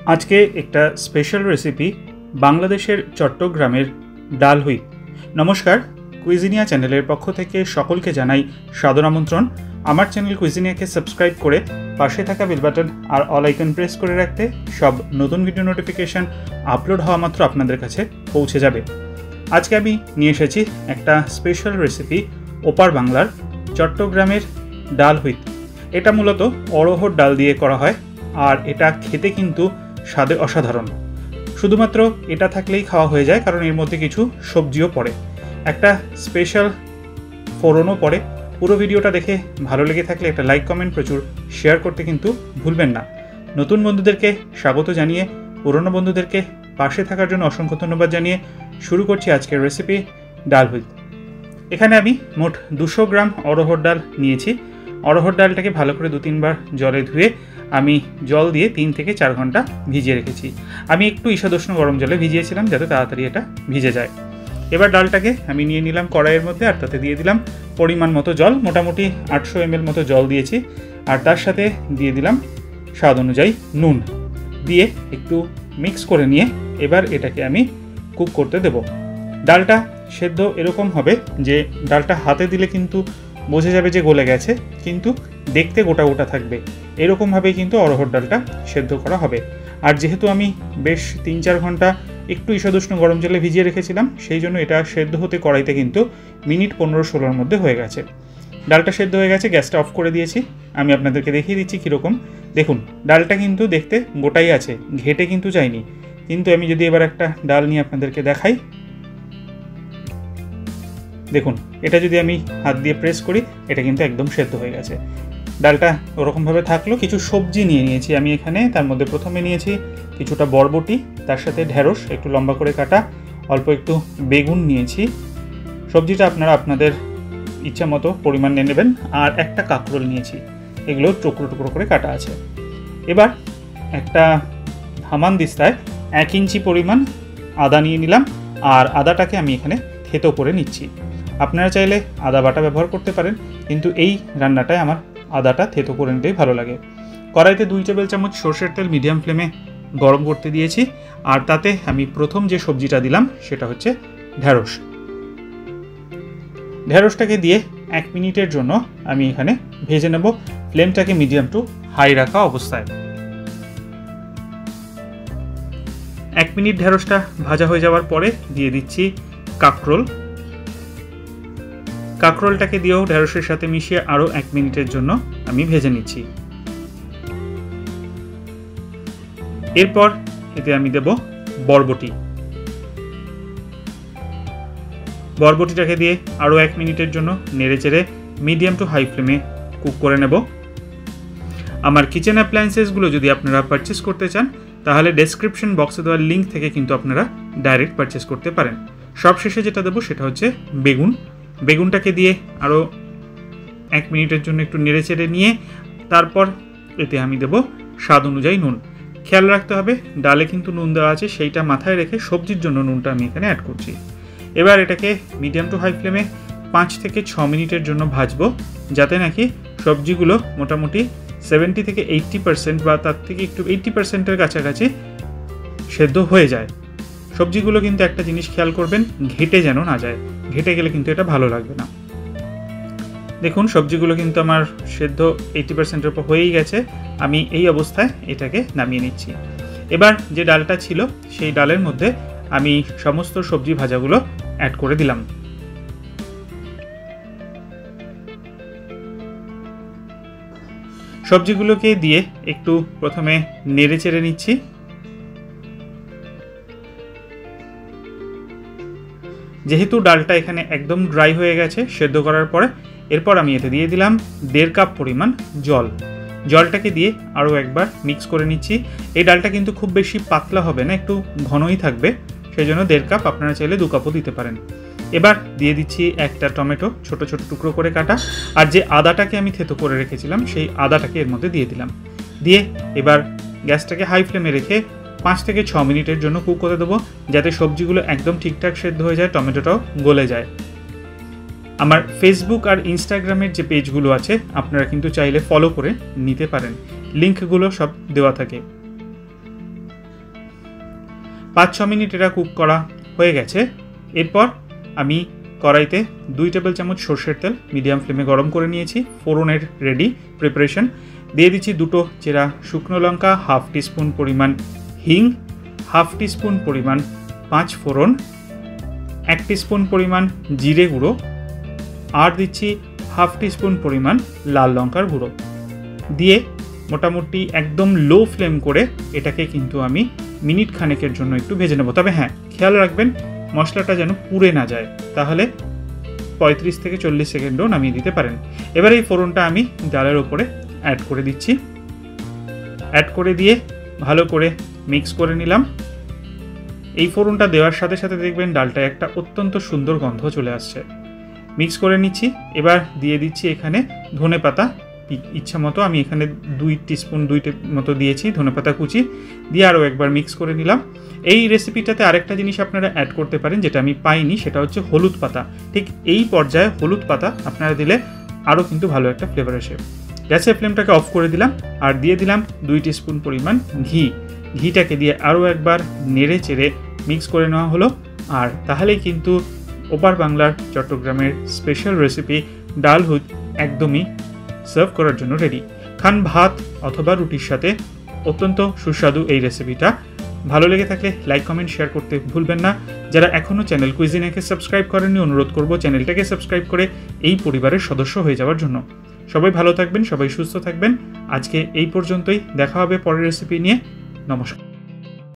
আজকে একটা special recipe বাংলাদেশের চট্টগ্রামের ডাল হুইট। নমস্কার, কুইজিনিয়া চ্যানেলের পক্ষ থেকে সকলকে জানাই সাদর আমন্ত্রণ। আমার চ্যানেল কুইজিনিয়াকে সাবস্ক্রাইব করে পাশে থাকা বেল বাটন আর অল আইকন প্রেস করে রাখতে সব নতুন ভিডিও নোটিফিকেশান আপলোড হওয়া মাত্র আপনাদের কাছে পৌঁছে যাবে। আজকে আমি নিয়ে এসেছি একটা স্পেশাল রেসিপি ওপার বাংলার চট্টগ্রামের ডাল হুইট। এটা মূলত অড়হর ডাল দিয়ে করা হয় আর এটা খেতে কিন্তু স্বাদে অসাধারণ। শুধুমাত্র এটা থাকলেই খাওয়া হয়ে যায়, কারণ এর মধ্যে কিছু সবজিও পড়ে, একটা স্পেশাল ফোড়নও পড়ে। পুরো ভিডিওটা দেখে ভালো লেগে থাকলে একটা লাইক, কমেন্ট, প্রচুর শেয়ার করতে কিন্তু ভুলবেন না। নতুন বন্ধুদেরকে স্বাগত জানিয়ে পুরনো বন্ধুদেরকে পাশে থাকার জন্য অসংখ্য ধন্যবাদ জানিয়ে শুরু করছি আজকের রেসিপি ডাল হুইট। এখানে আমি মোট 200 গ্রাম অড়হর ডাল নিয়েছি। অড়হর ডালটাকে ভালো করে 2-3 বার জলে ধুয়ে আমি জল দিয়ে 3 থেকে 4 ঘন্টা ভিজিয়ে রেখেছি। আমি একটু ঈশাদোষ্ণ গরম জলে ভিজিয়েছিলাম যাতে তাড়াতাড়ি এটা ভিজে যায়। এবার ডালটাকে আমি নিয়ে নিলাম কড়াইয়ের মধ্যে, আর তাতে দিয়ে দিলাম পরিমাণ মতো জল। মোটামুটি 800 ml মতো জল দিয়েছি, আর তার সাথে দিয়ে দিলাম স্বাদ অনুযায়ী নুন। দিয়ে একটু মিক্স করে নিয়ে এবার এটাকে আমি কুক করতে দেব। ডালটা সেদ্ধ এরকম হবে যে ডালটা হাতে দিলে কিন্তু বোঝা যাবে যে গলে গেছে, কিন্তু দেখতে গোটা গোটা থাকবে। এরকমভাবেই কিন্তু অড়হর ডালটা সেদ্ধ করা হবে। আর যেহেতু আমি বেশ 3-4 ঘন্টা একটু ঈশাদোষ্ণ গরম জলে ভিজিয়ে রেখেছিলাম, সেই জন্য এটা সেদ্ধ হতে কড়াইতে কিন্তু মিনিট 15-16 মধ্যে হয়ে গেছে। ডালটা সেদ্ধ হয়ে গেছে, গ্যাসটা অফ করে দিয়েছি। আমি আপনাদেরকে দেখিয়ে দিচ্ছি কীরকম। দেখুন, ডালটা কিন্তু দেখতে গোটাই আছে, ঘেটে কিন্তু যায়নি। কিন্তু আমি যদি এবার একটা ডাল নিয়ে আপনাদেরকে দেখাই, দেখুন, এটা যদি আমি হাত দিয়ে প্রেস করি, এটা কিন্তু একদম সেদ্ধ হয়ে গেছে। ডালটা ওরকমভাবে থাকলো। কিছু সবজি নিয়ে নিয়েছি আমি এখানে। তার মধ্যে প্রথমে নিয়েছি কিছুটা বরবটি, তার সাথে ঢেঁড়স একটু লম্বা করে কাটা, অল্প একটু বেগুন নিয়েছি। সবজিটা আপনারা আপনাদের ইচ্ছা মতো পরিমাণ নিয়ে নেবেন। আর একটা কাঁকরোল নিয়েছি, এগুলো টুকরো টুকরো করে কাটা আছে। এবার একটা হামানদিস্তায় 1 ইঞ্চি পরিমাণ আদা নিয়ে নিলাম, আর আদাটাকে আমি এখানে থেতো করে নিচ্ছি। আপনারা চাইলে আদা বাটা ব্যবহার করতে পারেন, কিন্তু এই রান্নাটায় আমার আদাটা থেতো করে নিতেই ভালো লাগে। কড়াইতে 2 টেবিল চামচ সরষের তেল মিডিয়াম ফ্লেমে গরম করতে দিয়েছি, আর তাতে আমি প্রথম যে সবজিটা দিলাম সেটা হচ্ছে ঢেঁড়স। ঢেঁড়সটাকে দিয়ে 1 মিনিটের জন্য আমি এখানে ভেজে নেব, ফ্লেমটাকে মিডিয়াম টু হাই রাখা অবস্থায়। 1 মিনিট ঢেঁড়সটা ভাজা হয়ে যাওয়ার পরে দিয়ে দিচ্ছি কাঁকরোল। কাঁকরোলটাকে দিয়েও ঢেঁড়সের সাথে মিশিয়ে আরও 1 মিনিটের জন্য আমি ভেজে নিচ্ছি। এরপর এতে আমি দেব বরবটি। বরবটিটাকে দিয়ে আরও 1 মিনিটের জন্য নেড়েচেড়ে মিডিয়াম টু হাই ফ্লেমে কুক করে নেব। আমার কিচেন অ্যাপ্লায়েন্সেসগুলো যদি আপনারা পারচেস করতে চান, তাহলে ডেসক্রিপশন বক্সে দেওয়ার লিঙ্ক থেকে কিন্তু আপনারা ডাইরেক্ট পারচেস করতে পারেন। সবশেষে যেটা দেবো সেটা হচ্ছে বেগুন। বেগুনটাকে দিয়ে আরও 1 মিনিটের জন্য একটু নেড়েচেড়ে নিয়ে তারপর এতে আমি দেব স্বাদ অনুযায়ী নুন। খেয়াল রাখতে হবে ডালে কিন্তু নুন দেওয়া আছে, সেইটা মাথায় রেখে সবজির জন্য নুনটা আমি এখানে অ্যাড করছি। এবার এটাকে মিডিয়াম টু হাই ফ্লেমে 5 থেকে 6 মিনিটের জন্য ভাজবো, যাতে নাকি সবজিগুলো মোটামুটি 70 থেকে 80% বা তার থেকে একটু 80%-এর কাছাকাছি সেদ্ধ হয়ে যায়। সবজিগুলো কিন্তু একটা জিনিস খেয়াল করবেন, ঘেটে যেন না যায়। ঘেটে গেলে কিন্তু এটা ভালো লাগবে না। দেখুন, সবজিগুলো কিন্তু আমার সেদ্ধ 80%-এর উপর হয়েই গেছে। আমি এই অবস্থায় এটাকে নামিয়ে নিচ্ছি। এবার যে ডালটা ছিল সেই ডালের মধ্যে আমি সমস্ত সবজি ভাজাগুলো অ্যাড করে দিলাম। সবজিগুলোকে দিয়ে একটু প্রথমে নেড়ে চেড়ে নিচ্ছি। যেহেতু ডালটা এখানে একদম ড্রাই হয়ে গেছে সেদ্ধ করার পরে, এরপর আমি এতে দিয়ে দিলাম 1.5 কাপ পরিমাণ জল। জলটাকে দিয়ে আরও একবার মিক্স করে নিচ্ছি। এই ডালটা কিন্তু খুব বেশি পাতলা হবে না, একটু ঘনই থাকবে, সেই জন্য 1.5 কাপ, আপনারা চাইলে 2 কাপও দিতে পারেন। এবার দিয়ে দিচ্ছি একটা টমেটো ছোট ছোট টুকরো করে কাটা, আর যে আদাটাকে আমি থেতো করে রেখেছিলাম সেই আদাটাকে এর মধ্যে দিয়ে দিলাম। দিয়ে এবার গ্যাসটাকে হাই ফ্লেমে রেখে 5 থেকে 6 মিনিটের জন্য কুক করে দেবো, যাতে সবজিগুলো একদম ঠিকঠাক সেদ্ধ হয়ে যায়, টমেটোটাও গলে যায়। আমার ফেসবুক আর ইনস্টাগ্রামের যে পেজগুলো আছে আপনারা কিন্তু চাইলে ফলো করে নিতে পারেন, লিঙ্কগুলো সব দেওয়া থাকে। 5-6 মিনিট এটা কুক করা হয়ে গেছে। এরপর আমি কড়াইতে 2 টেবিল চামচ সর্ষের তেল মিডিয়াম ফ্লেমে গরম করে নিয়েছি। ফোড়নের রেডি প্রিপারেশন। দিয়ে দিচ্ছি 2টো চেরা শুকনো লঙ্কা, হাফ টিস্পুন পরিমাণ হিং, হাফ টিস্পুন পরিমাণ 5 ফোড়ন, 1 টিস্পুন পরিমাণ জিরে গুঁড়ো, আর দিচ্ছি হাফ টিস্পুন পরিমাণ লাল লঙ্কার গুঁড়ো। দিয়ে মোটামুটি একদম লো ফ্লেম করে এটাকে কিন্তু আমি মিনিট খানেকের জন্য একটু ভেজে নেব। তবে হ্যাঁ, খেয়াল রাখবেন মশলাটা যেন পুড়ে না যায়, তাহলে 35 থেকে 40 সেকেন্ডও নামিয়ে দিতে পারেন। এবার এই ফোড়নটা আমি ডালের ওপরে অ্যাড করে দিচ্ছি। অ্যাড করে দিয়ে ভালো করে মিক্স করে নিলাম। এই ফোড়নটা দেওয়ার সাথে সাথে দেখবেন ডালটা একটা অত্যন্ত সুন্দর গন্ধ চলে আসছে। মিক্স করে নিচ্ছি। এবার দিয়ে দিচ্ছি এখানে ধনেপাতা ইচ্ছা মতো, আমি এখানে 2 টিস্পুন মতো দিয়েছি ধনেপাতা কুচি, দিয়ে আরও একবার মিক্স করে নিলাম। এই রেসিপিটাতে আরেকটা জিনিস আপনারা অ্যাড করতে পারেন যেটা আমি পাইনি, সেটা হচ্ছে হলুদ পাতা। ঠিক এই পর্যায়ে হলুদ পাতা আপনারা দিলে আরও কিন্তু ভালো একটা ফ্লেভার আসে। গ্যাসের ফ্লেমটাকে অফ করে দিলাম আর দিয়ে দিলাম 2 টিস্পুন পরিমাণ ঘি। ঘিটাকে দিয়ে আরও একবার নেড়ে চেড়ে মিক্স করে নেওয়া হলো। আর তাহলেই কিন্তু ওপার বাংলার চট্টগ্রামের স্পেশাল রেসিপি ডাল হুইত একদমই সার্ভ করার জন্য রেডি। খান ভাত অথবা রুটির সাথে, অত্যন্ত সুস্বাদু এই রেসিপিটা। ভালো লেগে থাকলে লাইক, কমেন্ট, শেয়ার করতে ভুলবেন না। যারা এখনও চ্যানেল কুইজিনিয়াকে সাবস্ক্রাইব করেননি, অনুরোধ করব চ্যানেলটাকে সাবস্ক্রাইব করে এই পরিবারের সদস্য হয়ে যাওয়ার জন্য। সবাই ভালো থাকবেন, সবাই সুস্থ থাকবেন। আজকে এই পর্যন্তই, দেখা হবে পরের রেসিপি নিয়ে। নমস্কার।